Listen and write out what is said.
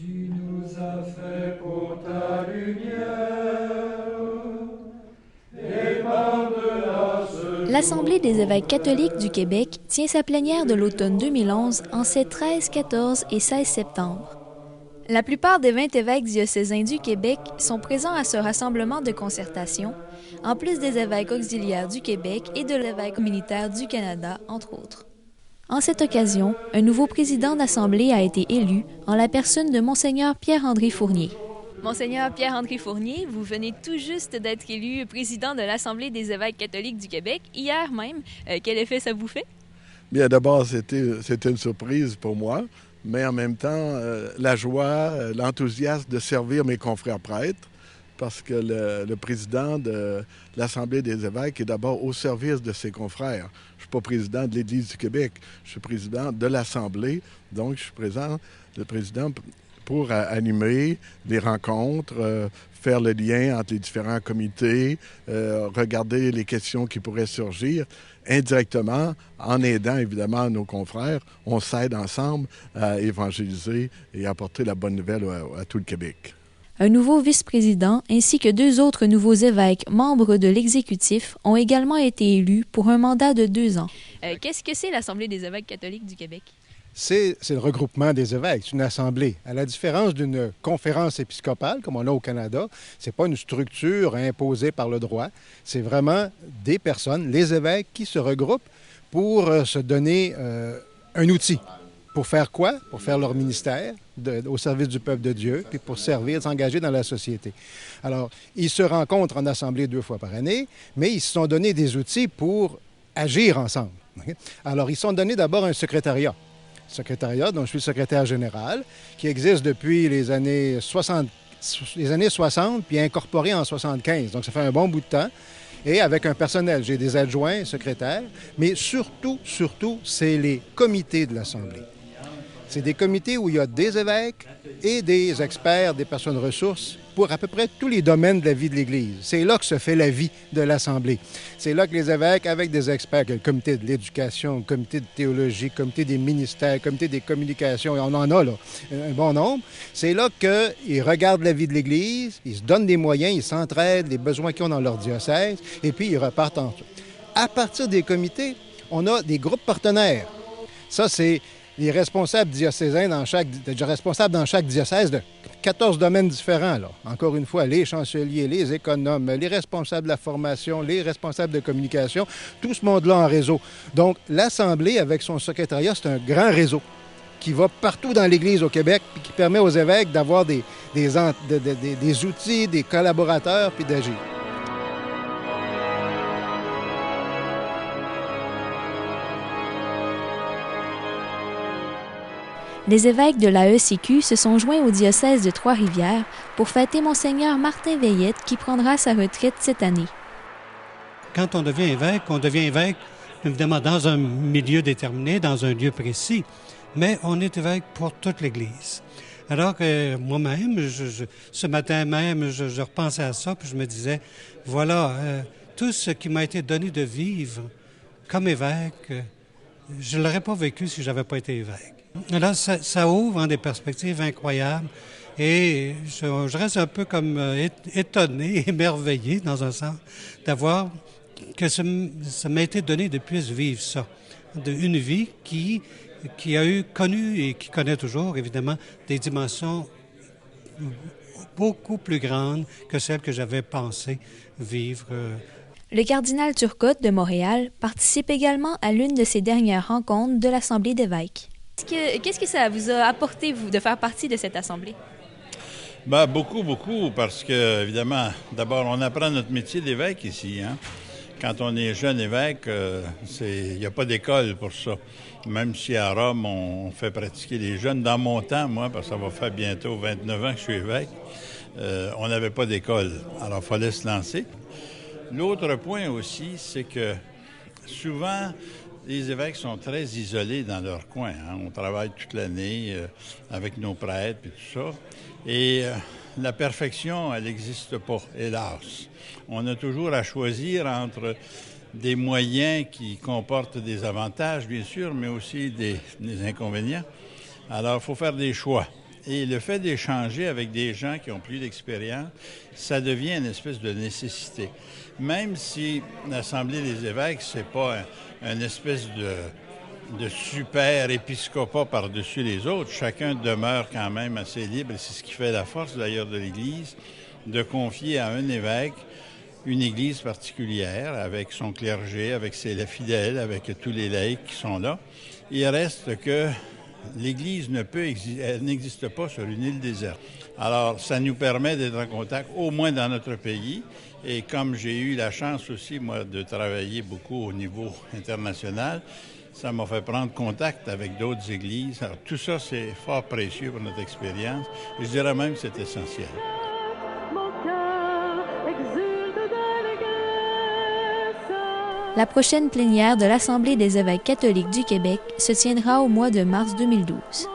Tu nous as fait pour ta lumière, et par-delà ce L'Assemblée des évêques catholiques du Québec tient sa plénière de l'automne 2011 en ces 13, 14 et 16 septembre. La plupart des 20 évêques diocésains du Québec sont présents à ce rassemblement de concertation, en plus des évêques auxiliaires du Québec et de l'évêque militaire du Canada, entre autres. En cette occasion, un nouveau président d'Assemblée a été élu en la personne de Monseigneur Pierre-André Fournier. Monseigneur Pierre-André Fournier, vous venez tout juste d'être élu président de l'Assemblée des évêques catholiques du Québec, hier même. Quel effet ça vous fait? Bien, d'abord, c'était une surprise pour moi, mais en même temps, la joie, l'enthousiasme de servir mes confrères prêtres, parce que le président de l'Assemblée des évêques est d'abord au service de ses confrères. Je ne suis pas président de l'Église du Québec, je suis président de l'Assemblée, donc je suis le président pour animer des rencontres, faire le lien entre les différents comités, regarder les questions qui pourraient surgir. Indirectement, en aidant évidemment nos confrères, on s'aide ensemble à évangéliser et apporter la bonne nouvelle à tout le Québec. Un nouveau vice-président ainsi que 2 autres nouveaux évêques membres de l'exécutif ont également été élus pour un mandat de 2 ans. Qu'est-ce que c'est l'Assemblée des évêques catholiques du Québec? C'est le regroupement des évêques, c'est une assemblée. À la différence d'une conférence épiscopale, comme on a au Canada, c'est pas une structure imposée par le droit. C'est vraiment des personnes, les évêques, qui se regroupent pour se donner un outil. Pour faire quoi? Pour faire leur ministère au service du peuple de Dieu, puis pour servir, s'engager dans la société. Alors, ils se rencontrent en assemblée 2 fois par année, mais ils se sont donné des outils pour agir ensemble. Alors, ils se sont donnés d'abord un secrétariat dont je suis le secrétaire général, qui existe depuis les années 60, puis incorporé en 75. Donc, ça fait un bon bout de temps. Et avec un personnel, j'ai des adjoints, secrétaires, mais surtout, c'est les comités de l'Assemblée. C'est des comités où il y a des évêques et des experts, des personnes ressources pour à peu près tous les domaines de la vie de l'Église. C'est là que se fait la vie de l'Assemblée. C'est là que les évêques, avec des experts, le comité de l'éducation, le comité de théologie, le comité des ministères, le comité des communications, et on en a là un bon nombre, c'est là qu'ils regardent la vie de l'Église, ils se donnent des moyens, ils s'entraident, les besoins qu'ils ont dans leur diocèse, et puis ils repartent ensuite. À partir des comités, on a des groupes partenaires. Ça, c'est les responsables diocésains dans chaque diocèse de 14 domaines différents. Là. Encore une fois, les chanceliers, les économes, les responsables de la formation, les responsables de communication, tout ce monde-là en réseau. Donc, l'Assemblée, avec son secrétariat, c'est un grand réseau qui va partout dans l'Église au Québec et qui permet aux évêques d'avoir des outils, des collaborateurs, puis d'agir. Les évêques de la ECQ se sont joints au diocèse de Trois-Rivières pour fêter Monseigneur Martin Veillette qui prendra sa retraite cette année. Quand on devient évêque évidemment dans un milieu déterminé, dans un lieu précis, mais on est évêque pour toute l'Église. Alors que moi-même, ce matin même, je repensais à ça, puis je me disais, voilà, tout ce qui m'a été donné de vivre comme évêque, je ne l'aurais pas vécu si je n'avais pas été évêque. Là, ça ouvre des perspectives incroyables et je reste un peu comme étonné, émerveillé dans un sens, d'avoir que ça m'a été donné de puisse vivre ça. Une vie qui a connu et qui connaît toujours, évidemment, des dimensions beaucoup plus grandes que celles que j'avais pensé vivre. Le cardinal Turcotte de Montréal participe également à l'une de ces dernières rencontres de l'Assemblée d'évêques. Qu'est-ce que ça vous a apporté, vous, de faire partie de cette assemblée? Bien, beaucoup, parce que, évidemment, d'abord, on apprend notre métier d'évêque ici. Hein? Quand on est jeune évêque, il n'y a pas d'école pour ça. Même si à Rome, on fait pratiquer les jeunes. Dans mon temps, moi, parce que ça va faire bientôt 29 ans que je suis évêque, on n'avait pas d'école. Alors, il fallait se lancer. L'autre point aussi, c'est que souvent, les évêques sont très isolés dans leur coin. Hein? On travaille toute l'année avec nos prêtres et tout ça. Et la perfection, elle n'existe pas, hélas. On a toujours à choisir entre des moyens qui comportent des avantages, bien sûr, mais aussi des inconvénients. Alors, il faut faire des choix. Et le fait d'échanger avec des gens qui ont plus d'expérience, ça devient une espèce de nécessité. Même si l'Assemblée des évêques, c'est pas une espèce de super épiscopat par-dessus les autres, chacun demeure quand même assez libre, et c'est ce qui fait la force d'ailleurs de l'Église, de confier à un évêque une Église particulière, avec son clergé, avec ses fidèles, avec tous les laïcs qui sont là. Il reste que l'Église elle n'existe pas sur une île déserte. Alors, ça nous permet d'être en contact, au moins dans notre pays. Et comme j'ai eu la chance aussi, moi, de travailler beaucoup au niveau international, ça m'a fait prendre contact avec d'autres églises. Alors, tout ça, c'est fort précieux pour notre expérience. Et je dirais même que c'est essentiel. La prochaine plénière de l'Assemblée des évêques catholiques du Québec se tiendra au mois de mars 2012.